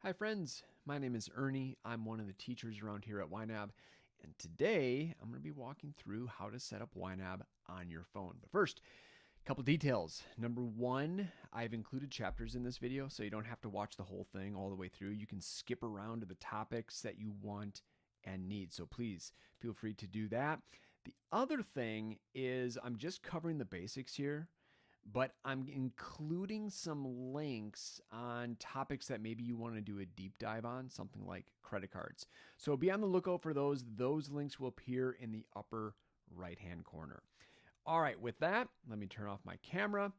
Hi friends, my name is Ernie. I'm one of the teachers around here at YNAB, and today I'm going to be walking through how to set up YNAB on your phone. But first, a couple details. Number one, I've included chapters in this video, so you don't have to watch the whole thing all the way through. You can skip around to the topics that you want and need, so please feel free to do that. The other thing is I'm just covering the basics here, but I'm including some links on topics that maybe you want to do a deep dive on, something like credit cards. So be on the lookout for those. Those links will appear in the upper right-hand corner. All right, with that, let me turn off my camera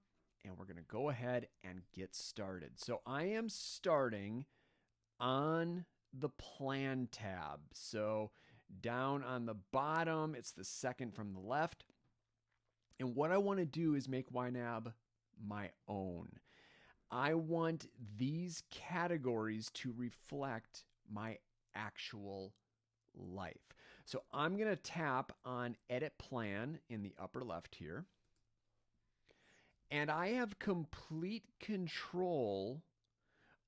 and we're going to go ahead and get started. So I am starting on the plan tab. So down on the bottom, it's the second from the left. And what I want to do is make YNAB my own. I want these categories to reflect my actual life. So I'm going to tap on Edit Plan in the upper left here. And I have complete control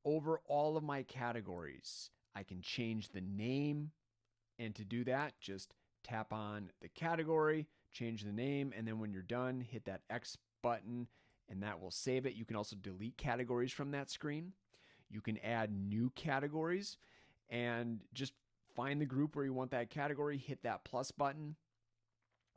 over all of my categories. I can change the name, and to do that, just tap on the category, change the name, and then when you're done, hit that X button, and that will save it. You can also delete categories from that screen. You can add new categories, and just find the group where you want that category, hit that plus button.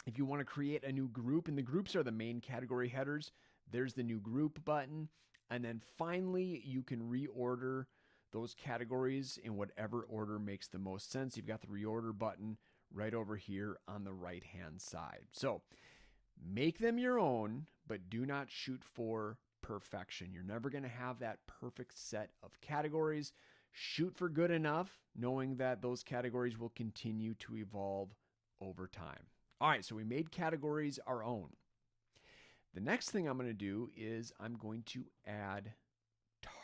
If you want to create a new group, and the groups are the main category headers, there's the new group button. And then finally, you can reorder those categories in whatever order makes the most sense. You've got the reorder button right over here on the right-hand side. So make them your own, but do not shoot for perfection. You're never going to have that perfect set of categories. Shoot for good enough, knowing that those categories will continue to evolve over time. All right, so we made categories our own. The next thing I'm going to do is I'm going to add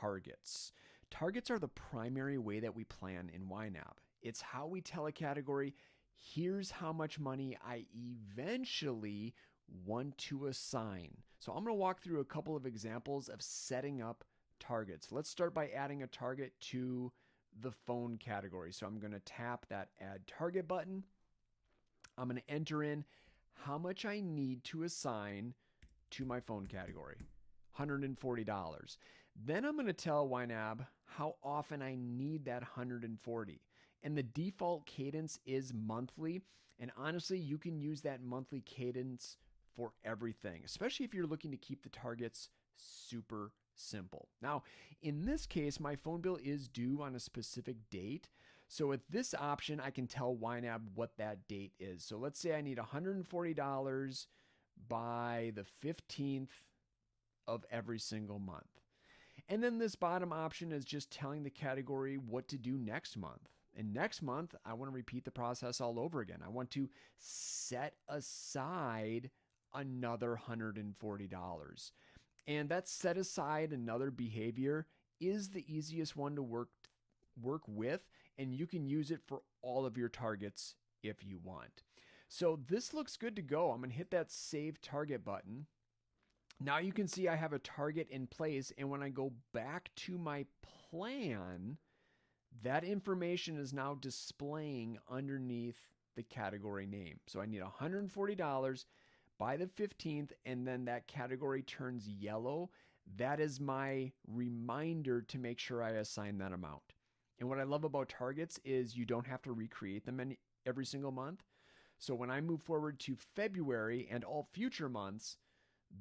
targets. Targets are the primary way that we plan in YNAB. It's how we tell a category, here's how much money I eventually want to assign. So I'm going to walk through a couple of examples of setting up targets. Let's start by adding a target to the phone category. So I'm going to tap that Add Target button. I'm going to enter in how much I need to assign to my phone category. $140. Then I'm going to tell YNAB how often I need that $140. And the default cadence is monthly. And honestly, you can use that monthly cadence for everything, especially if you're looking to keep the targets super simple. Now, in this case, my phone bill is due on a specific date. So with this option, I can tell YNAB what that date is. So let's say I need $140 by the 15th of every single month. And then this bottom option is just telling the category what to do next month. And next month, I want to repeat the process all over again. I want to set aside another $140. And that set aside another behavior is the easiest one to work with, and you can use it for all of your targets if you want. So this looks good to go. I'm going to hit that Save Target button. Now you can see I have a target in place, and when I go back to my plan, that information is now displaying underneath the category name. So I need $140 by the 15th, and then that category turns yellow. That is my reminder to make sure I assign that amount. And what I love about targets is you don't have to recreate them every single month. So when I move forward to February and all future months,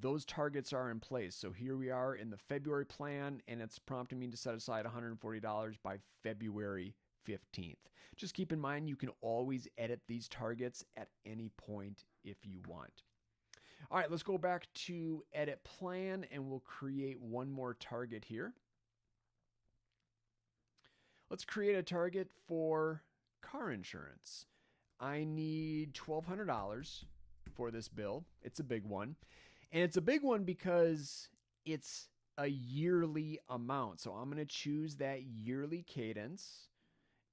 those targets are in place. So here we are in the February plan, and it's prompting me to set aside $140 by February 15th. Just keep in mind, you can always edit these targets at any point if you want. All right, let's go back to Edit Plan, and we'll create one more target here. Let's create a target for car insurance. I need $1,200 for this bill. It's a big one. And it's a big one because it's a yearly amount. So I'm going to choose that yearly cadence.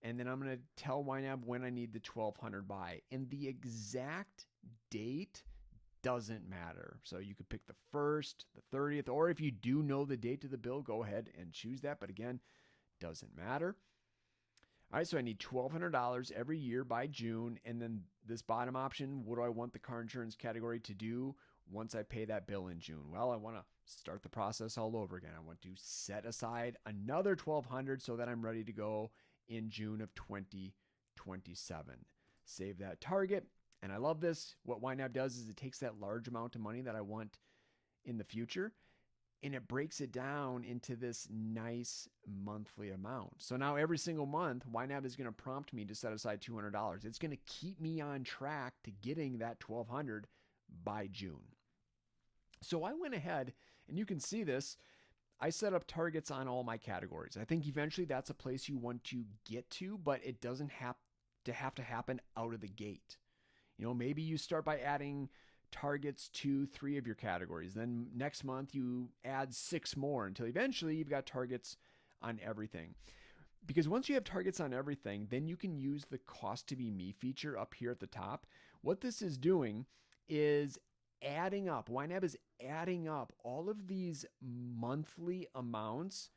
And then I'm going to tell YNAB when I need the $1,200 by. And the exact date doesn't matter. So you could pick the 1st, the 30th, or if you do know the date of the bill, go ahead and choose that. But again, Doesn't matter. All right, so I need $1,200 every year by June. And then this bottom option, what do I want the car insurance category to do once I pay that bill in June? Well, I want to start the process all over again. I want to set aside another $1,200 so that I'm ready to go in June of 2027. Save that target. And I love this. What YNAB does is it takes that large amount of money that I want in the future and it breaks it down into this nice monthly amount. So now every single month, YNAB is going to prompt me to set aside $200. It's going to keep me on track to getting that $1,200 by June. So I went ahead, and you can see this. I set up targets on all my categories. I think eventually that's a place you want to get to, but it doesn't have to happen out of the gate. Maybe you start by adding targets to 3 of your categories. Then next month you add 6 more until eventually you've got targets on everything. Because once you have targets on everything, then you can use the cost to be me feature up here at the top. What this is doing is adding up. YNAB is adding up all of these monthly amounts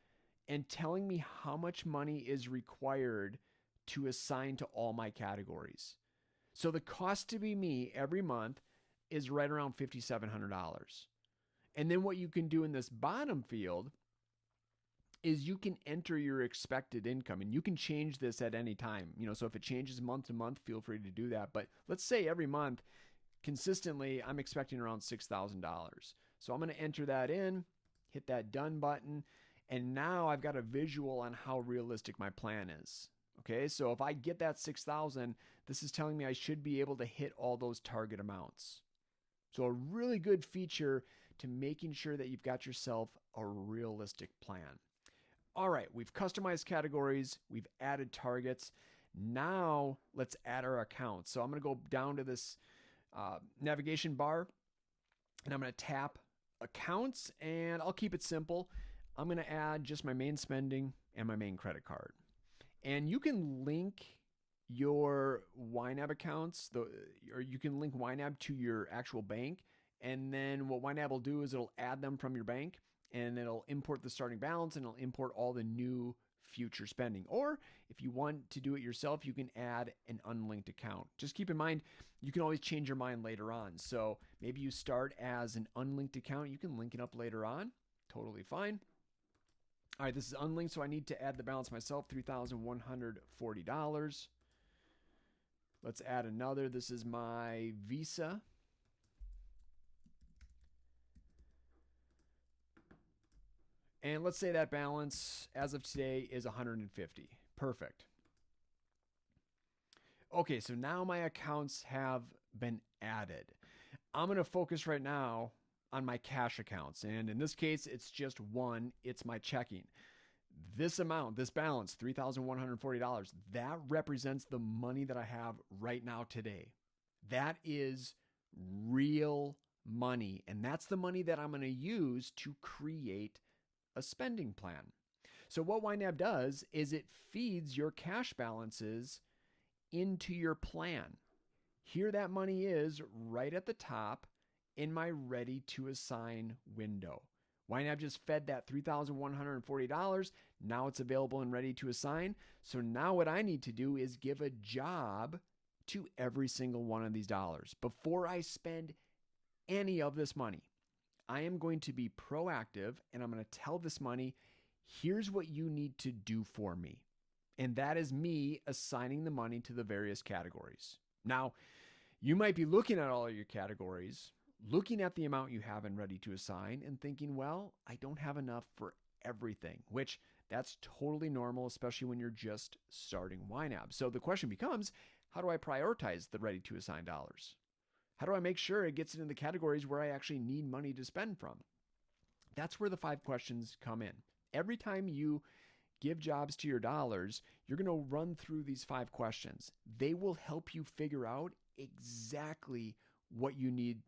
and telling me how much money is required to assign to all my categories. So the cost to be me every month is right around $5,700. And then what you can do in this bottom field is you can enter your expected income, and you can change this at any time. So if it changes month to month, feel free to do that. But let's say every month, consistently, I'm expecting around $6,000. So I'm going to enter that in, hit that done button, and now I've got a visual on how realistic my plan is. Okay, so if I get that 6,000, this is telling me I should be able to hit all those target amounts. So a really good feature to making sure that you've got yourself a realistic plan. All right, we've customized categories, we've added targets. Now let's add our accounts. So I'm going to go down to this navigation bar, and I'm going to tap accounts, and I'll keep it simple. I'm going to add just my main spending and my main credit card. And you can link your YNAB accounts, or you can link YNAB to your actual bank. And then what YNAB will do is it'll add them from your bank, and it'll import the starting balance, and it'll import all the new future spending. Or if you want to do it yourself, you can add an unlinked account. Just keep in mind, you can always change your mind later on. So maybe you start as an unlinked account. You can link it up later on. Totally fine. All right, this is unlinked, so I need to add the balance myself, $3,140. Let's add another. This is my Visa. And let's say that balance as of today is $150. Perfect. Okay, so now my accounts have been added. I'm going to focus right now on my cash accounts. And in this case, it's just one. It's my checking. This amount, this balance, $3,140, that represents the money that I have right now today. That is real money. And that's the money that I'm going to use to create a spending plan. So what YNAB does is it feeds your cash balances into your plan. Here that money is right at the top in my ready to assign window. YNAB just fed that $3,140. Now it's available and ready to assign. So now what I need to do is give a job to every single one of these dollars. Before I spend any of this money, I am going to be proactive, and I'm going to tell this money, here's what you need to do for me. And that is me assigning the money to the various categories. Now, you might be looking at all of your categories, looking at the amount you have and ready to assign, and thinking, well, I don't have enough for everything, which that's totally normal, especially when you're just starting YNAB. So the question becomes, how do I prioritize the ready to assign dollars? How do I make sure it gets into the categories where I actually need money to spend from? That's where the 5 questions come in. Every time you give jobs to your dollars, you're going to run through these 5 questions. They will help you figure out exactly what you need,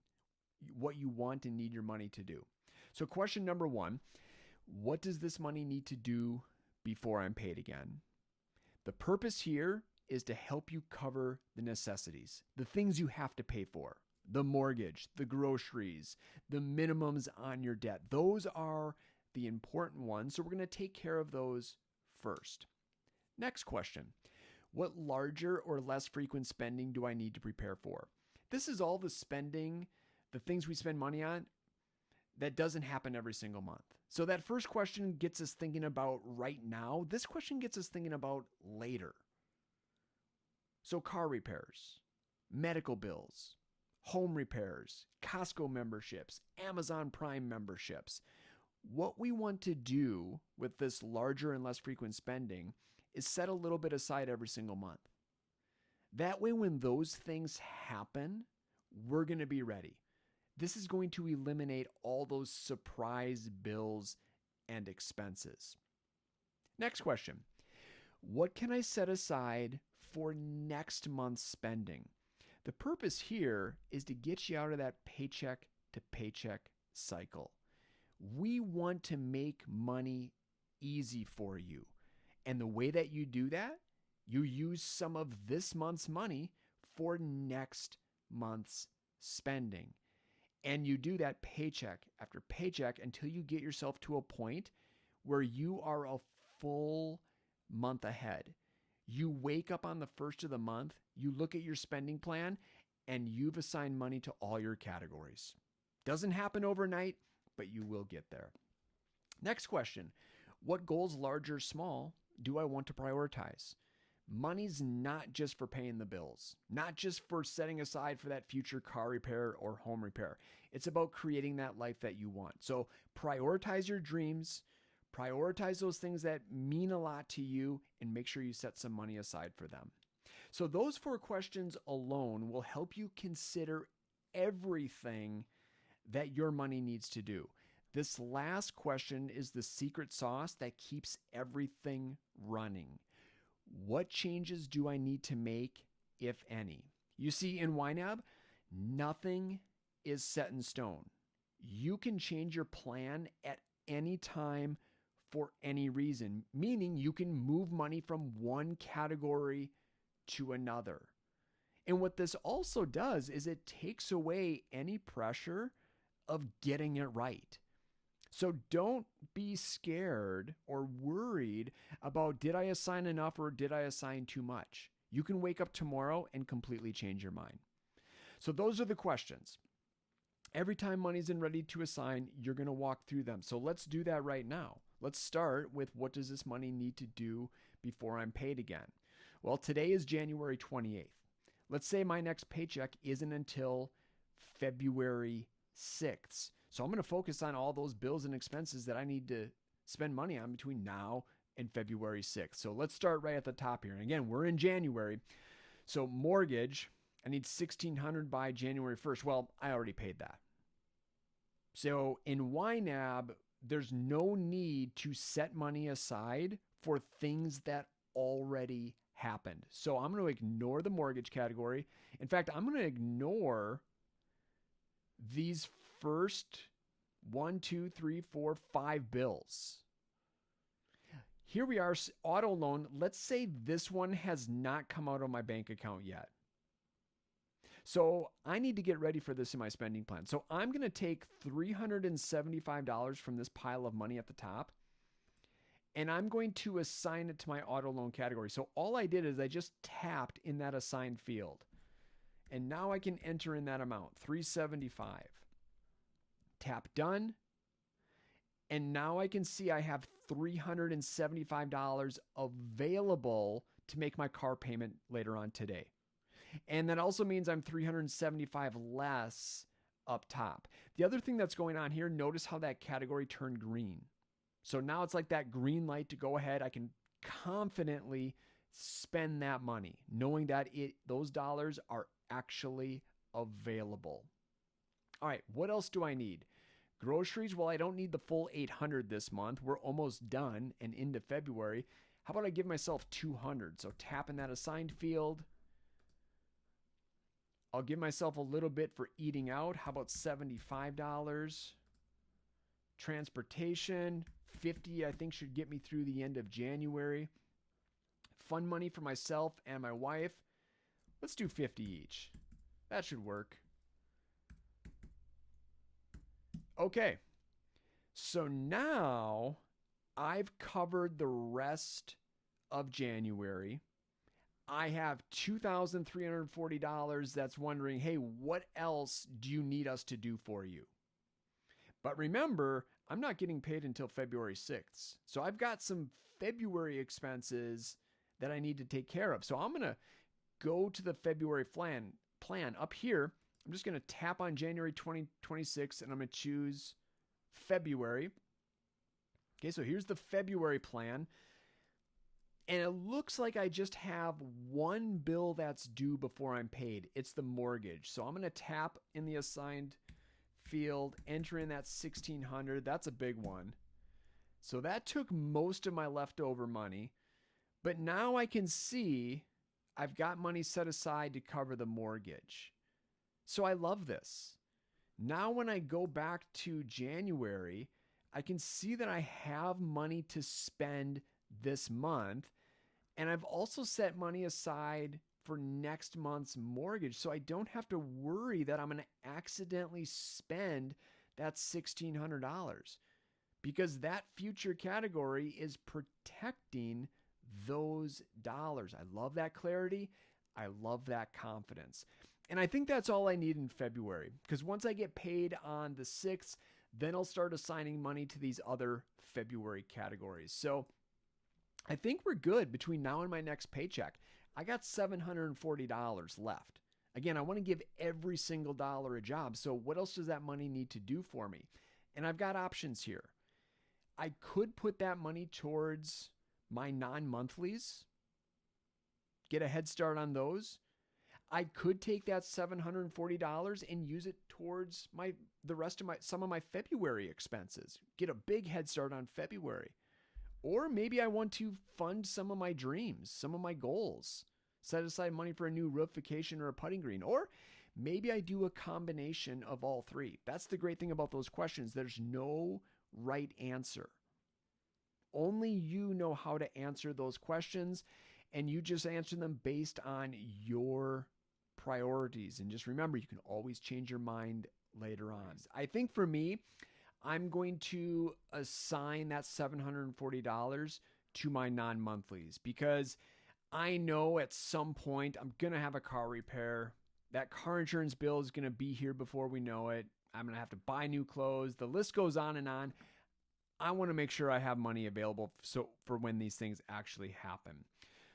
what you want and need your money to do. So question number 1, what does this money need to do before I'm paid again? The purpose here is to help you cover the necessities, the things you have to pay for, the mortgage, the groceries, the minimums on your debt. Those are the important ones. So we're going to take care of those first. Next question. What larger or less frequent spending do I need to prepare for? This is all the spending, the things we spend money on that doesn't happen every single month. So that first question gets us thinking about right now. This question gets us thinking about later. So car repairs, medical bills, home repairs, Costco memberships, Amazon Prime memberships. What we want to do with this larger and less frequent spending is set a little bit aside every single month. That way, when those things happen, we're going to be ready. This is going to eliminate all those surprise bills and expenses. Next question. What can I set aside for next month's spending? The purpose here is to get you out of that paycheck to paycheck cycle. We want to make money easy for you. And the way that you do that, you use some of this month's money for next month's spending. And you do that paycheck after paycheck until you get yourself to a point where you are a full month ahead. You wake up on the first of the month, you look at your spending plan, and you've assigned money to all your categories. Doesn't happen overnight, but you will get there. Next question. What goals, large or small, do I want to prioritize? Money's not just for paying the bills, not just for setting aside for that future car repair or home repair. It's about creating that life that you want. So prioritize your dreams, prioritize those things that mean a lot to you, and make sure you set some money aside for them. So those 4 questions alone will help you consider everything that your money needs to do. This last question is the secret sauce that keeps everything running. What changes do I need to make, if any? You see, in YNAB, nothing is set in stone. You can change your plan at any time for any reason, meaning you can move money from one category to another. And what this also does is it takes away any pressure of getting it right. So don't be scared or worried about, did I assign enough or did I assign too much? You can wake up tomorrow and completely change your mind. So those are the questions. Every time money's in ready to assign, you're going to walk through them. So let's do that right now. Let's start with, what does this money need to do before I'm paid again? Well, today is January 28th. Let's say my next paycheck isn't until February 6th. So I'm going to focus on all those bills and expenses that I need to spend money on between now and February 6th. So let's start right at the top here. And again, we're in January. So mortgage, I need $1,600 by January 1st. Well, I already paid that. So in YNAB, there's no need to set money aside for things that already happened. So I'm going to ignore the mortgage category. In fact, I'm going to ignore these first 1, 2, 3, 4, 5 bills. Here we are, auto loan. Let's say this one has not come out of my bank account yet. So I need to get ready for this in my spending plan. So I'm going to take $375 from this pile of money at the top, and I'm going to assign it to my auto loan category. So all I did is I just tapped in that assigned field. And now I can enter in that amount, $375. Tap done. And now I can see I have $375 available to make my car payment later on today. And that also means I'm $375 less up top. The other thing that's going on here, notice how that category turned green. So now it's like that green light to go ahead. I can confidently spend that money, knowing that those dollars are actually available. All right, what else do I need? Groceries, well, I don't need the full $800 this month. We're almost done and into February. How about I give myself $200? So tap in that assigned field. I'll give myself a little bit for eating out. How about $75? Transportation, $50, I think should get me through the end of January. Fun money for myself and my wife. Let's do $50 each. That should work. Okay. So now I've covered the rest of January. I have $2,340 that's wondering, hey, what else do you need us to do for you? But remember, I'm not getting paid until February 6th. So I've got some February expenses that I need to take care of. So I'm going to go to the February plan up here. I'm just going to tap on January 2026 and I'm going to choose February. Okay, so here's the February plan. And it looks like I just have one bill that's due before I'm paid. It's the mortgage. So I'm going to tap in the assigned field, enter in that $1,600. That's a big one. So that took most of my leftover money. But now I can see I've got money set aside to cover the mortgage. So I love this. Now when I go back to January, I can see that I have money to spend this month. And I've also set money aside for next month's mortgage. So I don't have to worry that I'm going to accidentally spend that $1,600 because that future category is protecting those dollars. I love that clarity. I love that confidence. And I think that's all I need in February because once I get paid on the 6th, then I'll start assigning money to these other February categories. So I think we're good between now and my next paycheck. I got $740 left. Again, I want to give every single dollar a job. So what else does that money need to do for me? And I've got options here. I could put that money towards my non-monthlies, get a head start on those. I could take that $740 and use it towards the rest of some of my February expenses, get a big head start on February. Or maybe I want to fund some of my dreams, some of my goals, set aside money for a new roof vacation or a putting green. Or maybe I do a combination of all three. That's the great thing about those questions. There's no right answer. Only you know how to answer those questions, and you just answer them based on your priorities. And just remember, you can always change your mind later on. I think for me, I'm going to assign that $740 to my non-monthlies because I know at some point I'm going to have a car repair. That car insurance bill is going to be here before we know it. I'm going to have to buy new clothes. The list goes on and on. I want to make sure I have money available for when these things actually happen.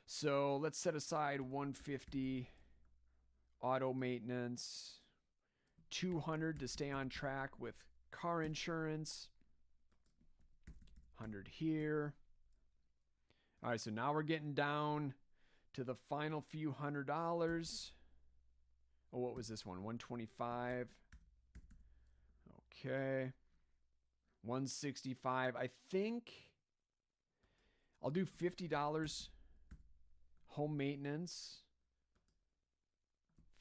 So let's set aside $150 auto maintenance, $200 to stay on track with car insurance, $100 here. All right, so now we're getting down to the final few $100. Oh, what was this one? $125. Okay. $165. I think I'll do $50 home maintenance,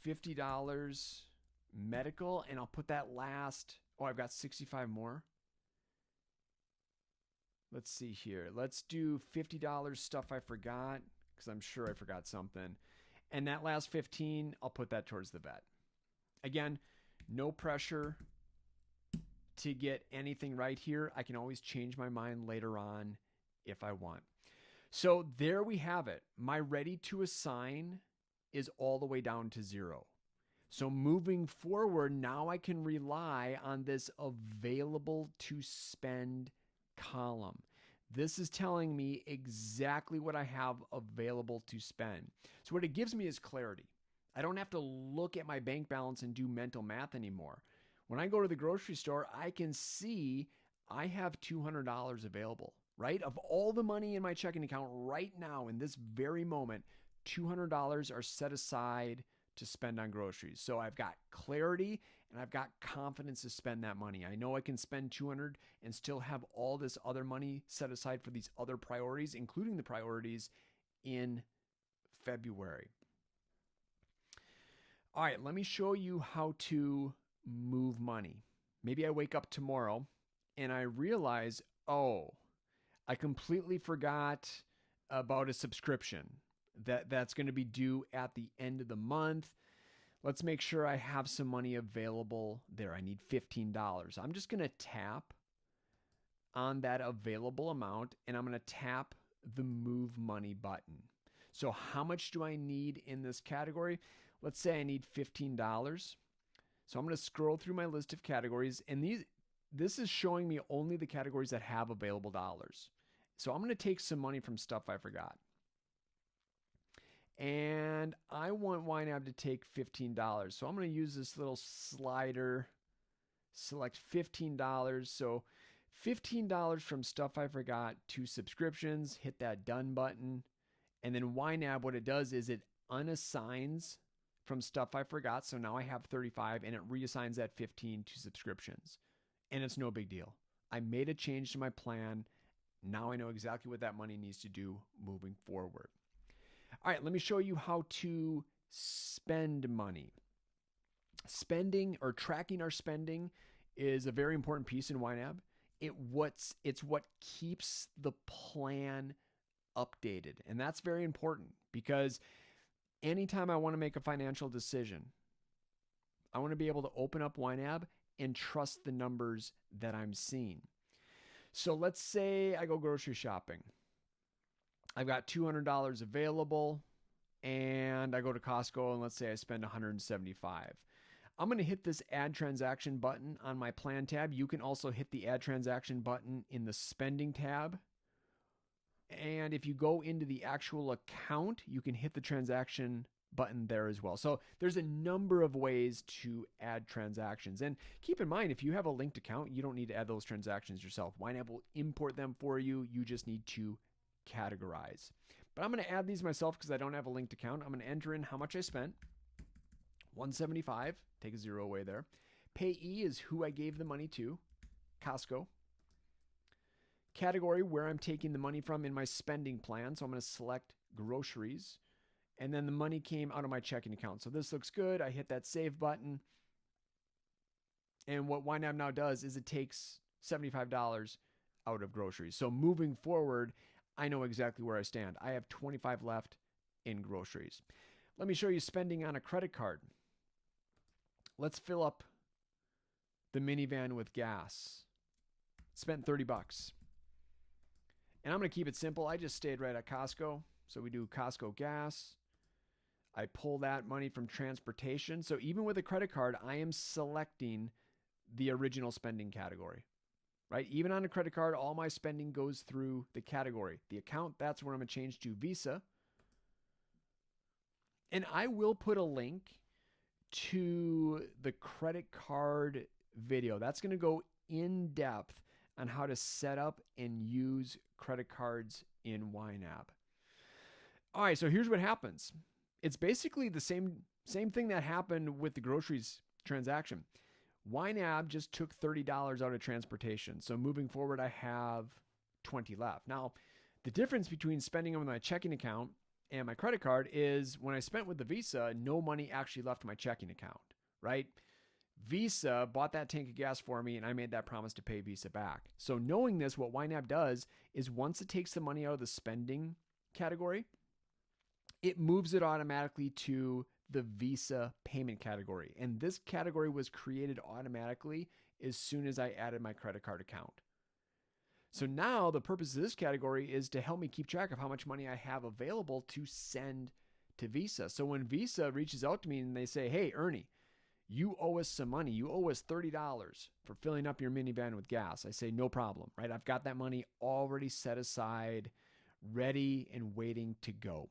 $50 medical, and I'll put that last. Oh, I've got 65 more. Let's see here. Let's do $50 stuff I forgot because I'm sure I forgot something. And that last 15, I'll put that towards the vet. Again, no pressure to get anything right here. I can always change my mind later on if I want. So there we have it. My ready to assign is all the way down to 0. So moving forward, now I can rely on this available to spend column. This is telling me exactly what I have available to spend. So what it gives me is clarity. I don't have to look at my bank balance and do mental math anymore. When I go to the grocery store, I can see I have $200 available, right? Of all the money in my checking account right now in this very moment, $200 are set aside to spend on groceries. So I've got clarity and I've got confidence to spend that money. I know I can spend $200 and still have all this other money set aside for these other priorities, including the priorities in February. All right, let me show you how to move money. Maybe I wake up tomorrow and I realize, oh, I completely forgot about a subscription that's going to be due at the end of the month. Let's make sure I have some money available there. I need $15. I'm just going to tap on that available amount, and I'm going to tap the Move Money button. So how much do I need in this category? Let's say I need $15. So I'm going to scroll through my list of categories, and this is showing me only the categories that have available dollars. So I'm going to take some money from stuff I forgot. And I want YNAB to take $15. So I'm going to use this little slider, select $15. So $15 from stuff I forgot to subscriptions, hit that done button. And then YNAB, what it does is it unassigns from stuff I forgot. So now I have 35 and it reassigns that 15 to subscriptions. And it's no big deal. I made a change to my plan. Now I know exactly what that money needs to do moving forward. All right, let me show you how to spend money. Spending or tracking our spending is a very important piece in YNAB. It's what keeps the plan updated. And that's very important because anytime I want to make a financial decision, I want to be able to open up YNAB and trust the numbers that I'm seeing. So let's say I go grocery shopping. I've got $200 available and I go to Costco and let's say I spend $175. I'm going to hit this add transaction button on my plan tab. You can also hit the add transaction button in the spending tab. And if you go into the actual account, you can hit the transaction button there as well. So there's a number of ways to add transactions. And keep in mind, if you have a linked account, you don't need to add those transactions yourself. YNAB will import them for you. You just need to categorize. But I'm going to add these myself because I don't have a linked account. I'm going to enter in how much I spent. $175. Take a zero away there. Payee is who I gave the money to. Costco. Category where I'm taking the money from in my spending plan. So I'm going to select groceries. And then the money came out of my checking account. So this looks good. I hit that save button. And what YNAB now does is it takes $75 out of groceries. So moving forward, I know exactly where I stand. I have 25 left in groceries. Let me show you spending on a credit card. Let's fill up the minivan with gas. Spent $30. And I'm going to keep it simple. I just stayed right at Costco. So we do Costco gas. I pull that money from transportation. So even with a credit card, I am selecting the original spending category, right? Even on a credit card, all my spending goes through the category. The account, that's where I'm going to change to Visa. And I will put a link to the credit card video. That's going to go in depth on how to set up and use credit cards in YNAB. All right, so here's what happens. It's basically the same thing that happened with the groceries transaction. YNAB just took $30 out of transportation. So moving forward, I have 20 left. Now, the difference between spending on my checking account and my credit card is when I spent with the Visa, no money actually left my checking account, right? Visa bought that tank of gas for me and I made that promise to pay Visa back. So knowing this, what YNAB does is once it takes the money out of the spending category, it moves it automatically to the Visa payment category. And this category was created automatically as soon as I added my credit card account. So now the purpose of this category is to help me keep track of how much money I have available to send to Visa. So when Visa reaches out to me and they say, hey, Ernie, you owe us some money. You owe us $30 for filling up your minivan with gas. I say, no problem, right? I've got that money already set aside, ready and waiting to go.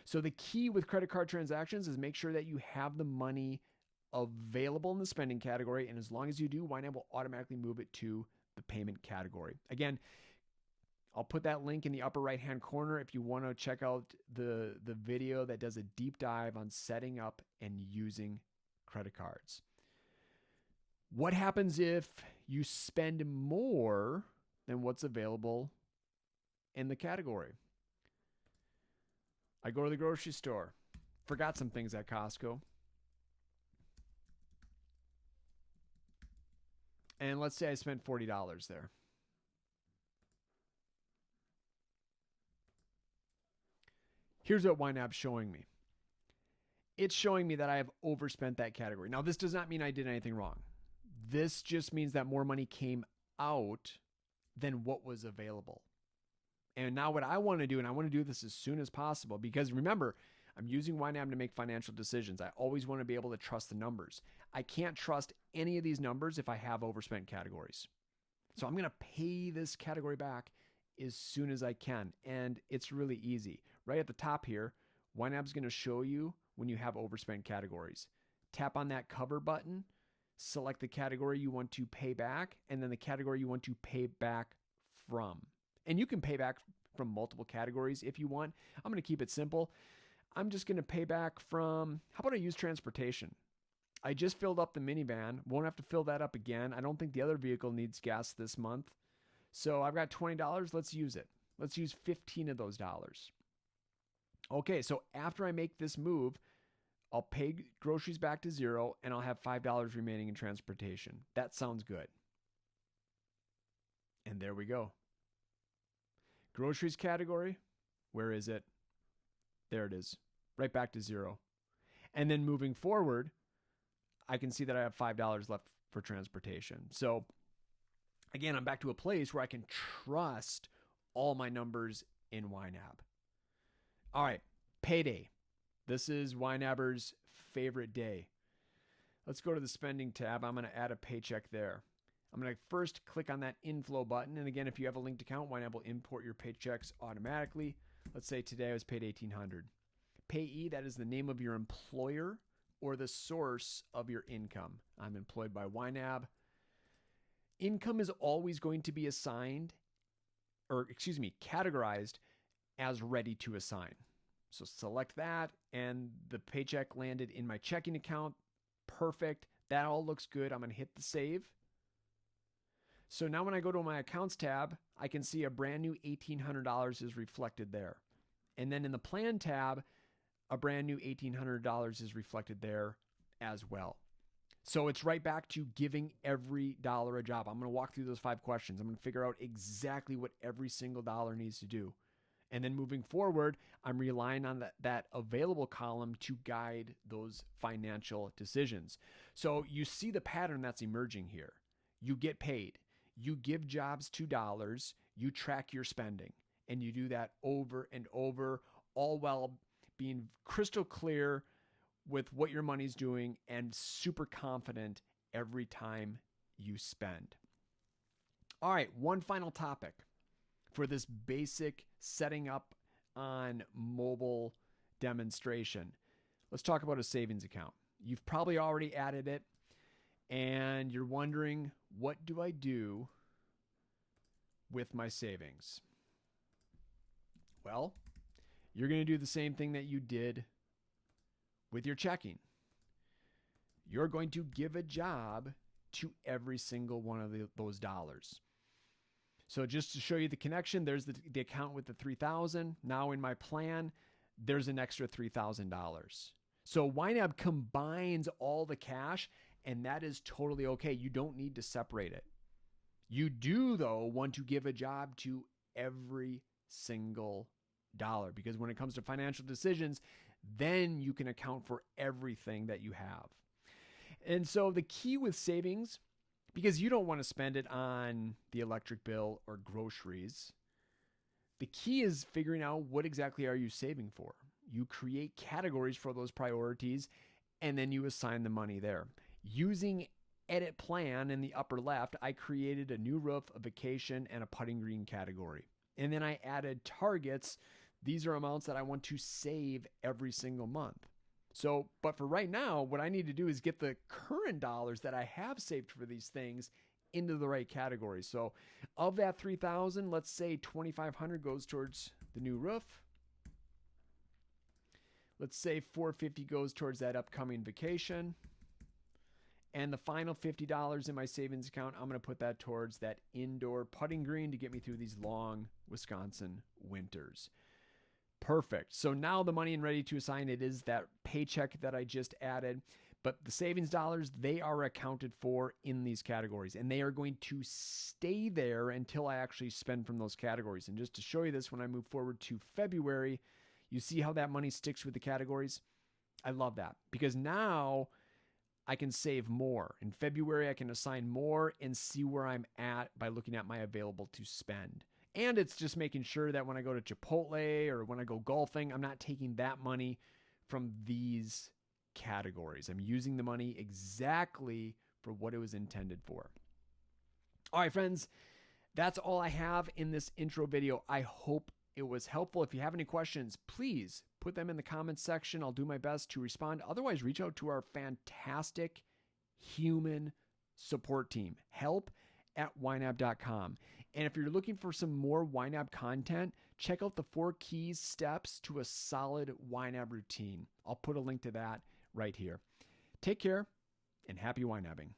So the key with credit card transactions is make sure that you have the money available in the spending category. And as long as you do, YNAB will automatically move it to the payment category. Again, I'll put that link in the upper right-hand corner if you want to check out the video that does a deep dive on setting up and using credit cards. What happens if you spend more than what's available in the category? I go to the grocery store, forgot some things at Costco. And let's say I spent $40 there. Here's what YNAB's showing me. It's showing me that I have overspent that category. Now, this does not mean I did anything wrong. This just means that more money came out than what was available. And now what I want to do, and I want to do this as soon as possible, because remember, I'm using YNAB to make financial decisions. I always want to be able to trust the numbers. I can't trust any of these numbers if I have overspent categories. So I'm going to pay this category back as soon as I can. And it's really easy. Right at the top here, YNAB is going to show you when you have overspent categories. Tap on that cover button, select the category you want to pay back, and then the category you want to pay back from. And you can pay back from multiple categories if you want. I'm going to keep it simple. I'm just going to pay back from, how about I use transportation? I just filled up the minivan. Won't have to fill that up again. I don't think the other vehicle needs gas this month. So I've got $20. Let's use it. Let's use 15 of those dollars. Okay, so after I make this move, I'll pay groceries back to zero and I'll have $5 remaining in transportation. That sounds good. And there we go. Groceries category, where is it? There it is, right back to zero. And then moving forward, I can see that I have $5 left for transportation. So again, I'm back to a place where I can trust all my numbers in YNAB. All right, payday. This is YNABers' favorite day. Let's go to the spending tab. I'm going to add a paycheck there. I'm going to first click on that inflow button. And again, if you have a linked account, YNAB will import your paychecks automatically. Let's say today I was paid $1,800. Payee, that is the name of your employer or the source of your income. I'm employed by YNAB. Income is always going to be categorized as ready to assign. So select that, and the paycheck landed in my checking account. Perfect. That all looks good. I'm going to hit the save. So now when I go to my accounts tab, I can see a brand new $1,800 is reflected there. And then in the plan tab, a brand new $1,800 is reflected there as well. So it's right back to giving every dollar a job. I'm going to walk through those 5 questions. I'm going to figure out exactly what every single dollar needs to do. And then moving forward, I'm relying on that available column to guide those financial decisions. So you see the pattern that's emerging here. You get paid. You give jobs $2. You track your spending. And you do that over and over, all while being crystal clear with what your money's doing and super confident every time you spend. All right, one final topic for this basic setting up on mobile demonstration. Let's talk about a savings account. You've probably already added it and you're wondering, what do I do with my savings? Well, you're going to do the same thing that you did with your checking. You're going to give a job to every single one of those dollars. So just to show you the connection, there's the account with the $3,000. Now in my plan, there's an extra $3,000. So YNAB combines all the cash, and that is totally okay. You don't need to separate it. You do, though, want to give a job to every single dollar, because when it comes to financial decisions, then you can account for everything that you have. And so the key with savings, because you don't want to spend it on the electric bill or groceries, the key is figuring out what exactly are you saving for. You create categories for those priorities, and then you assign the money there. Using Edit Plan in the upper left, I created a new roof, a vacation, and a putting green category. And then I added targets. These are amounts that I want to save every single month. So, but for right now, what I need to do is get the current dollars that I have saved for these things into the right categories. So of that $3,000, let's say $2,500 goes towards the new roof. Let's say $450 goes towards that upcoming vacation. And the final $50 in my savings account, I'm going to put that towards that indoor putting green to get me through these long Wisconsin winters. Perfect. So now the money and ready to assign, it is that paycheck that I just added. But the savings dollars, they are accounted for in these categories. And they are going to stay there until I actually spend from those categories. And just to show you this, when I move forward to February, you see how that money sticks with the categories? I love that, because now I can save more. In February, I can assign more and see where I'm at by looking at my available to spend. And it's just making sure that when I go to Chipotle or when I go golfing, I'm not taking that money from these categories. I'm using the money exactly for what it was intended for. All right, friends, that's all I have in this intro video. I hope it was helpful. If you have any questions, please put them in the comments section. I'll do my best to respond. Otherwise, reach out to our fantastic human support team, help@ynab.com. And if you're looking for some more YNAB content, check out the 4 keys steps to a solid YNAB routine. I'll put a link to that right here. Take care and happy YNABing.